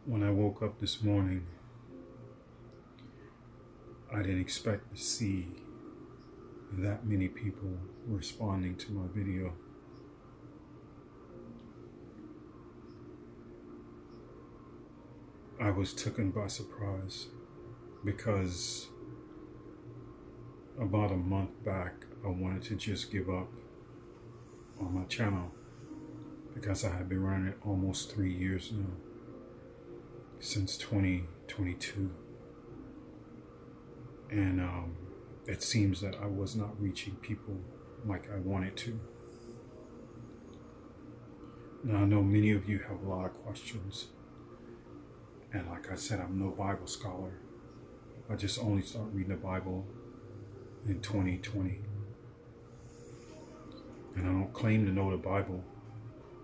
When I woke up this morning, I didn't expect to see that many people responding to my video. I was taken by surprise because about a month back, I wanted to just give up on my channel because I have been running it almost 3 years now, since 2022. And it seems that I was not reaching people like I wanted to. Now, I know many of you have a lot of questions. And like I said, I'm no Bible scholar. I just only started reading the Bible in 2020. And I don't claim to know the Bible.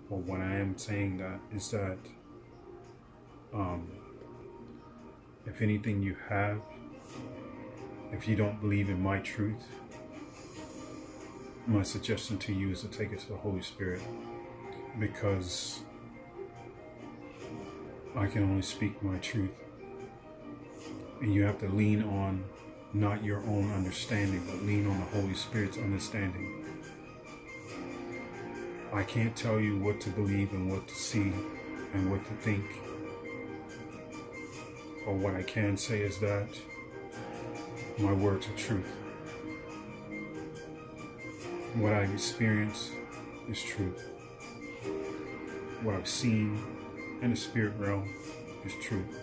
But what I am saying that is that if anything you have, if you don't believe in my truth, my suggestion to you is to take it to the Holy Spirit, because I can only speak my truth. And you have to lean on not your own understanding, but lean on the Holy Spirit's understanding. I can't tell you what to believe and what to see and what to think. But what I can say is that my words are truth. What I've experienced is truth. What I've seen in the spirit realm is truth.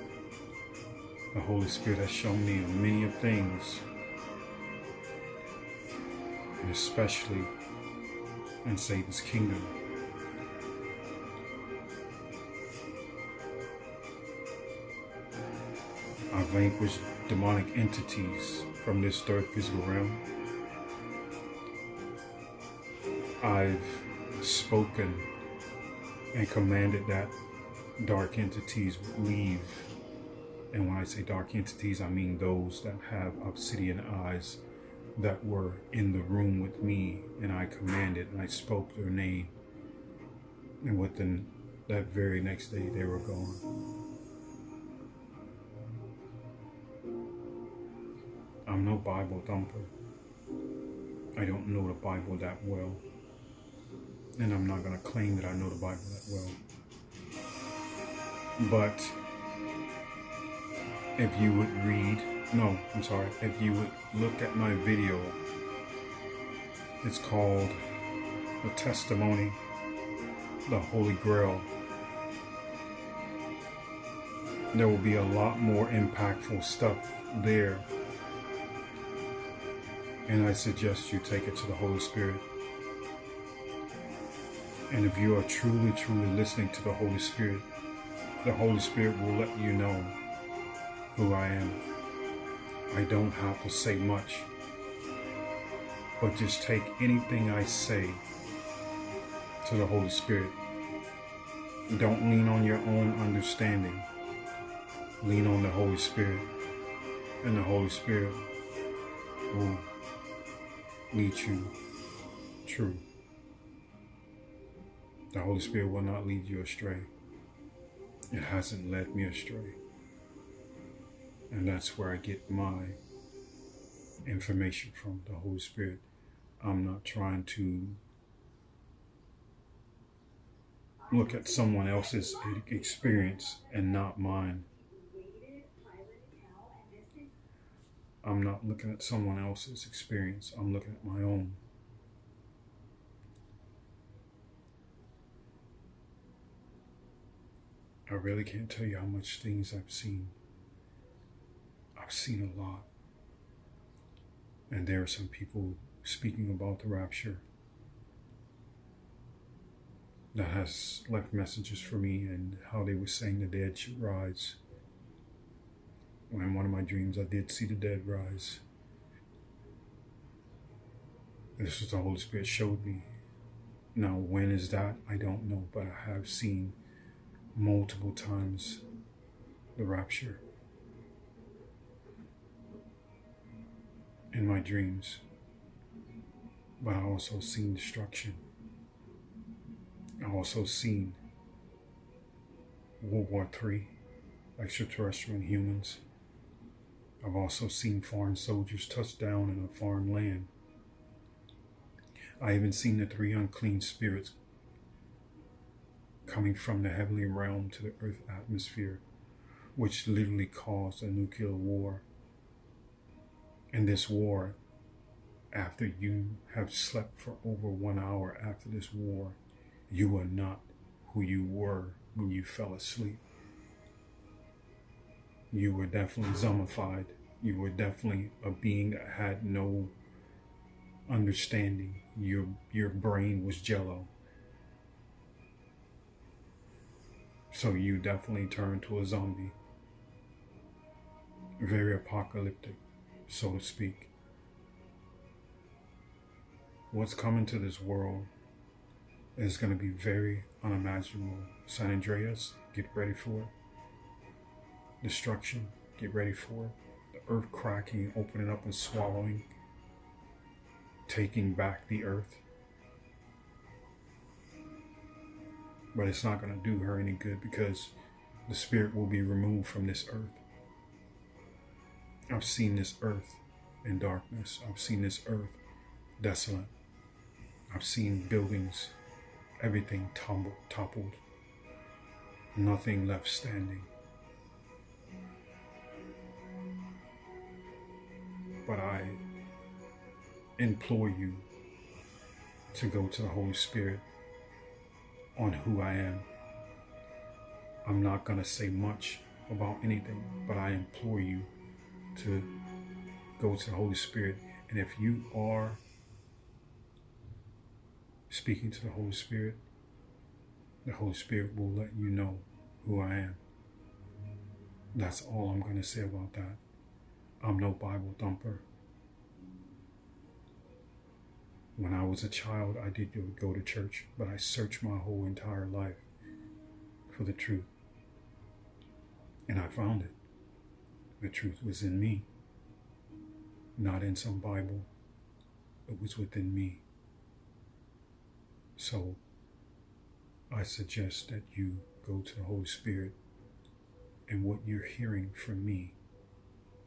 The Holy Spirit has shown me many of things, and especially in Satan's kingdom. I've vanquished demonic entities from this third physical realm. I've spoken and commanded that dark entities would leave. And when I say dark entities, I mean those that have obsidian eyes that were in the room with me, and I commanded and I spoke their name. And within that very next day, they were gone. I'm no Bible thumper. I don't know the Bible that well. And I'm not going to claim that I know the Bible that well. But if you would if you would look at my video, it's called The Testimony, the Holy Grail. There will be a lot more impactful stuff there. And I suggest you take it to the Holy Spirit. And if you are truly, truly listening to the Holy Spirit will let you know who I am. I don't have to say much, but just take anything I say to the Holy Spirit. Don't lean on your own understanding. Lean on the Holy Spirit, and the Holy Spirit will lead you true. The Holy Spirit will not lead you astray. It hasn't led me astray. And that's where I get my information from, the Holy Spirit. I'm not trying to look at someone else's experience and not mine. I'm not looking at someone else's experience. I'm looking at my own. I really can't tell you how much things I've seen. I've seen a lot. And there are some people speaking about the rapture that has left messages for me, and how they were saying the dead should rise. When in one of my dreams, I did see the dead rise. This is what the Holy Spirit showed me. Now, when is that? I don't know, but I have seen multiple times the rapture in my dreams. But I also seen destruction. I also seen World War III. extraterrestrial and humans. I've also seen foreign soldiers touch down in a foreign land. I even seen the 3 unclean spirits coming from the heavenly realm to the earth atmosphere, which literally caused a nuclear war. And this war, after you have slept for over 1 hour after this war, you are not who you were when you fell asleep. You were definitely zombified. You were definitely a being that had no understanding. Your brain was jello. So you definitely turned to a zombie. Very apocalyptic, so to speak. What's coming to this world is going to be very unimaginable. San Andreas, get ready for it. Destruction, get ready for it. The earth cracking, opening up and swallowing, taking back the earth. But it's not going to do her any good because the spirit will be removed from this earth. I've seen this earth in darkness. I've seen this earth desolate. I've seen buildings, everything toppled, nothing left standing. But I implore you to go to the Holy Spirit on who I am. I'm not going to say much about anything, but I implore you to go to the Holy Spirit. And if you are speaking to the Holy Spirit will let you know who I am. That's all I'm going to say about that. I'm no Bible thumper. When I was a child, I did go to church, but I searched my whole entire life for the truth. And I found it. The truth was in me, not in some Bible. It was within me. So I suggest that you go to the Holy Spirit, and what you're hearing from me,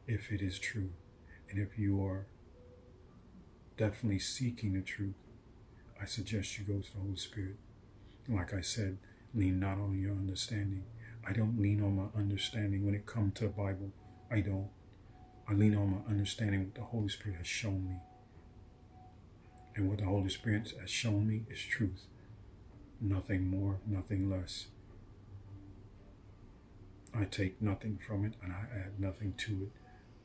if it is true, and if you are definitely seeking the truth, I suggest you go to the Holy Spirit. Like I said, lean not on your understanding. I don't lean on my understanding when it comes to the Bible. I don't. I lean on my understanding what the Holy Spirit has shown me. And what the Holy Spirit has shown me is truth. Nothing more, nothing less. I take nothing from it and I add nothing to it.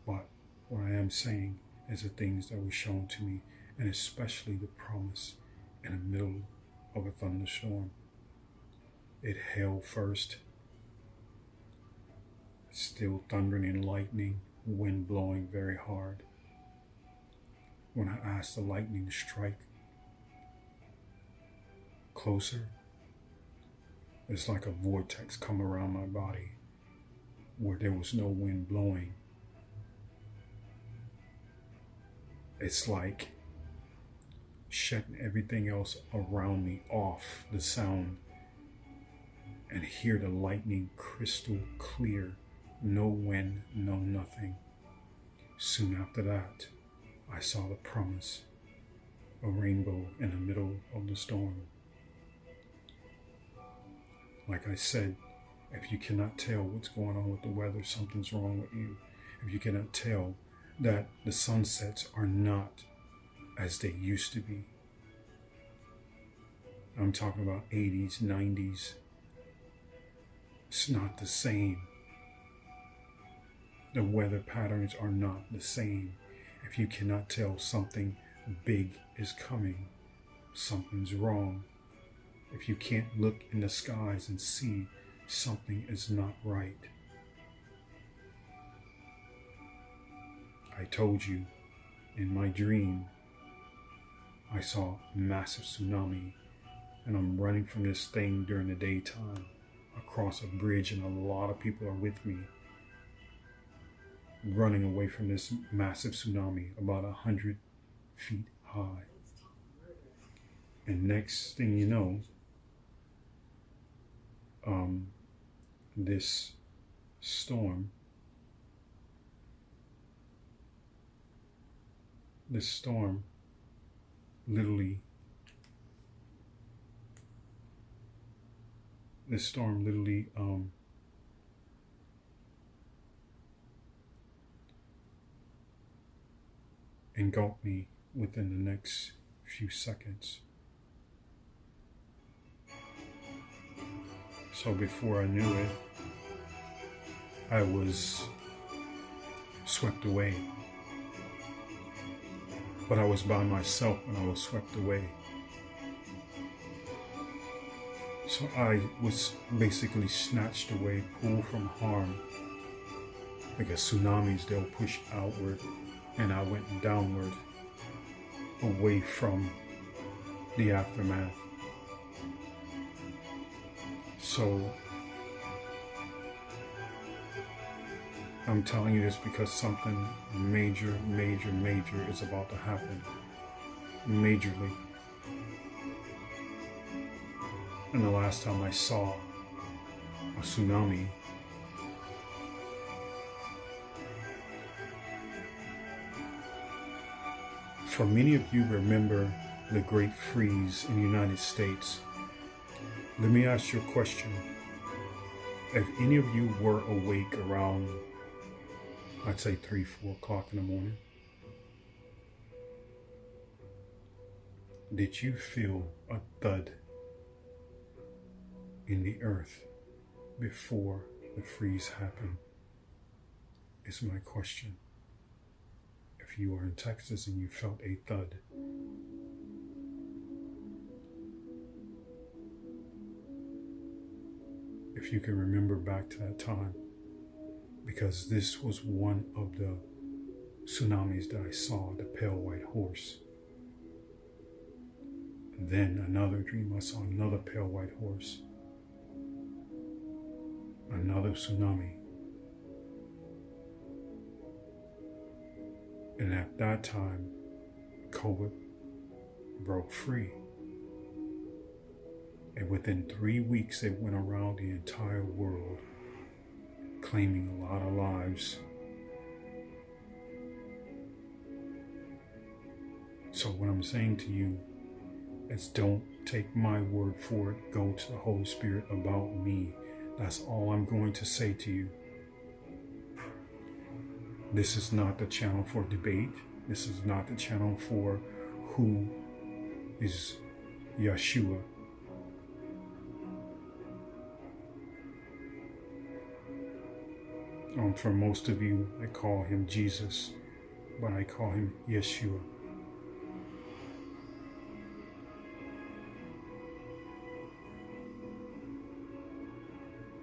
But what I am saying is the things that were shown to me, and especially the promise in the middle of a thunderstorm. It hailed first, still thundering and lightning, wind blowing very hard. When I asked the lightning to strike closer, it's like a vortex come around my body where there was no wind blowing. It's like shutting everything else around me off, the sound, and hear the lightning crystal clear. No wind, no nothing. Soon after that, I saw the promise, a rainbow in the middle of the storm. Like I said, if you cannot tell what's going on with the weather, something's wrong with you. If you cannot tell that the sunsets are not as they used to be. I'm talking about 80s, 90s. It's not the same. The weather patterns are not the same. If you cannot tell something big is coming, something's wrong. If you can't look in the skies and see something is not right. I told you in my dream, I saw a massive tsunami, and I'm running from this thing during the daytime across a bridge, and a lot of people are with me, running away from this massive tsunami about 100 feet high. And next thing you know, this storm, this storm literally engulfed me within the next few seconds. So before I knew it, I was swept away. But I was by myself when I was swept away. So I was basically snatched away, pulled from harm. Because tsunamis, they'll push outward, and I went downward, away from the aftermath. So I'm telling you this because something major is about to happen. Majorly. And the last time I saw a tsunami, for many of you remember the Great Freeze in the United States. Let me ask you a question. If any of you were awake around, I'd say 3, 4 o'clock in the morning, did you feel a thud in the earth before the freeze happened? Is my question. If you are in Texas and you felt a thud, if you can remember back to that time, because this was one of the tsunamis that I saw, the pale white horse. And then another dream, I saw another pale white horse, another tsunami. And at that time, COVID broke free. And within 3 weeks, it went around the entire world, claiming a lot of lives. So what I'm saying to you is, don't take my word for it. Go to the Holy Spirit about me. That's all I'm going to say to you. This is not the channel for debate. This is not the channel for who is Yeshua. For most of you, I call him Jesus, but I call him Yeshua.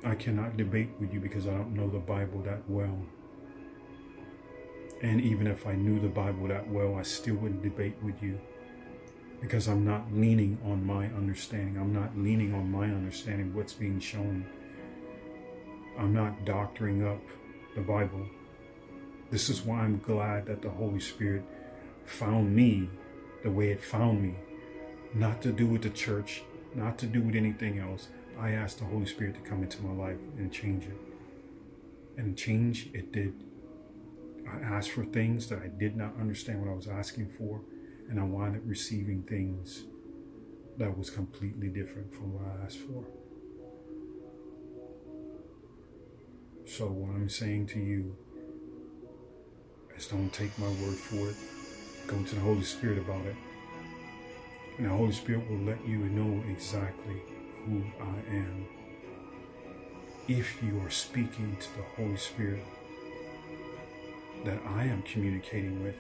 I cannot debate with you because I don't know the Bible that well. And even if I knew the Bible that well, I still wouldn't debate with you, because I'm not leaning on my understanding. I'm not leaning on my understanding of what's being shown. I'm not doctoring up the Bible. This is why I'm glad that the Holy Spirit found me the way it found me. Not to do with the church, not to do with anything else. I asked the Holy Spirit to come into my life and change it. And change it did. I asked for things that I did not understand what I was asking for, and I wound up receiving things that was completely different from what I asked for. So what I'm saying to you is, don't take my word for it. Go to the Holy Spirit about it. And the Holy Spirit will let you know exactly who I am. If you are speaking to the Holy Spirit that I am communicating with,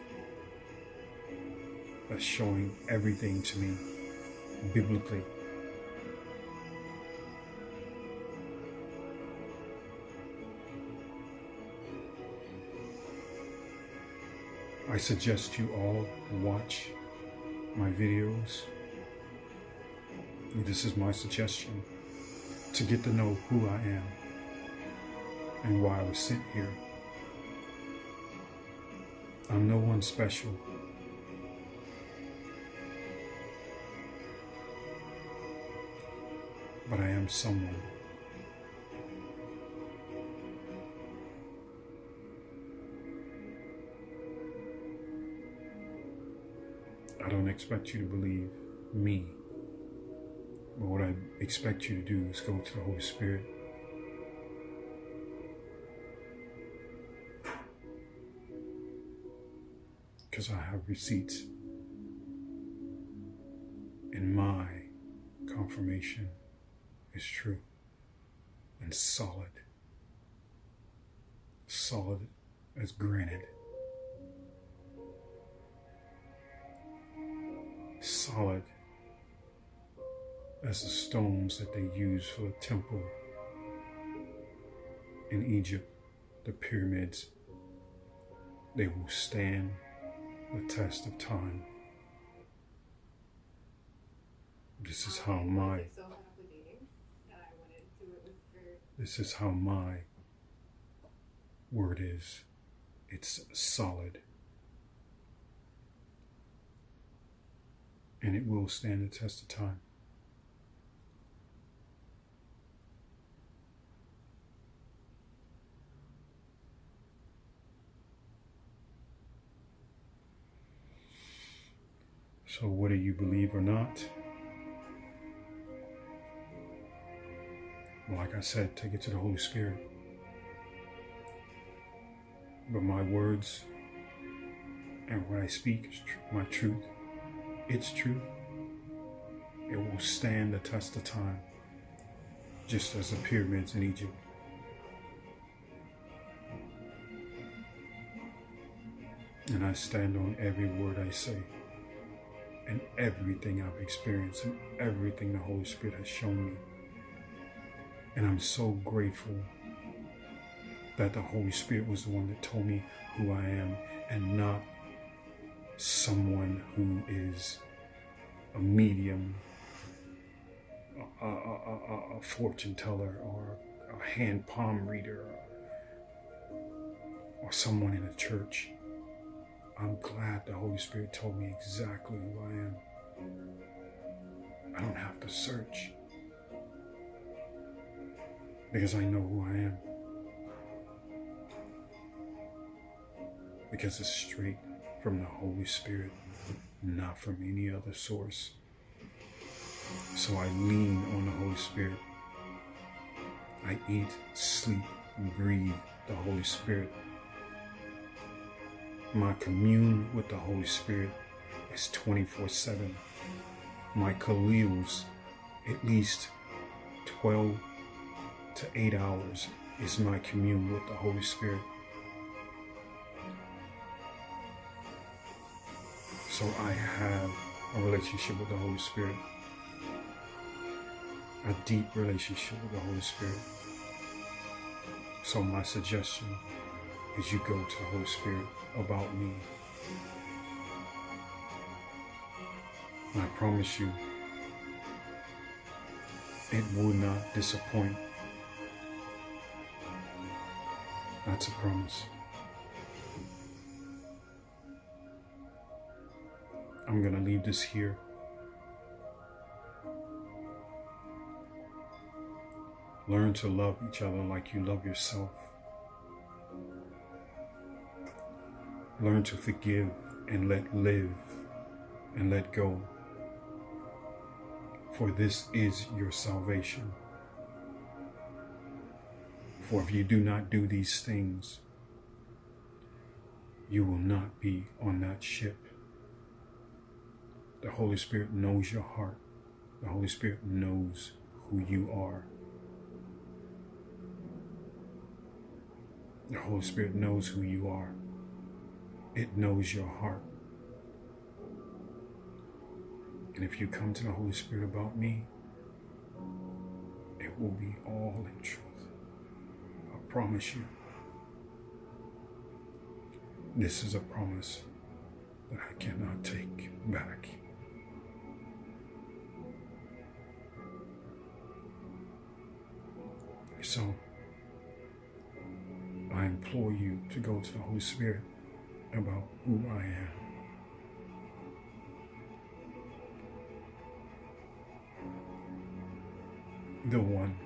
that's showing everything to me biblically. I suggest you all watch my videos. This is my suggestion, to get to know who I am and why I was sent here. I'm no one special. But I am someone. I don't expect you to believe me. But what I expect you to do is go to the Holy Spirit. Because I have receipts. And my confirmation is true and solid. Solid as granite. Solid as the stones that they used for the temple in Egypt, the pyramids. They will stand the test of time. This is how my word is. It's solid. And it will stand the test of time. So whether you believe or not, like I said, take it to the Holy Spirit. But my words and what I speak is my truth. It's true. It will stand the test of time, just as the pyramids in Egypt. And I stand on every word I say, and everything I've experienced, and everything the Holy Spirit has shown me. And I'm so grateful that the Holy Spirit was the one that told me who I am, and not someone who is a medium, a fortune teller, or a hand palm reader, or someone in a church. I'm glad the Holy Spirit told me exactly who I am. I don't have to search, because I know who I am. Because it's straight from the Holy Spirit, not from any other source. So I lean on the Holy Spirit. I eat, sleep, and breathe the Holy Spirit. My commune with the Holy Spirit is 24/7. My Khalils, at least 12 to 8 hours, is my commune with the Holy Spirit. So I have a relationship with the Holy Spirit, a deep relationship with the Holy Spirit. So my suggestion is you go to the Holy Spirit about me. And I promise you, it will not disappoint. That's a promise. I'm going to leave this here. Learn to love each other like you love yourself. Learn to forgive and let live and let go. For this is your salvation. For if you do not do these things, you will not be on that ship. The Holy Spirit knows your heart. The Holy Spirit knows who you are. The Holy Spirit knows who you are. It knows your heart. And if you come to the Holy Spirit about me, it will be all in truth. I promise you. This is a promise that I cannot take back. So, I implore you to go to the Holy Spirit about who I am. The one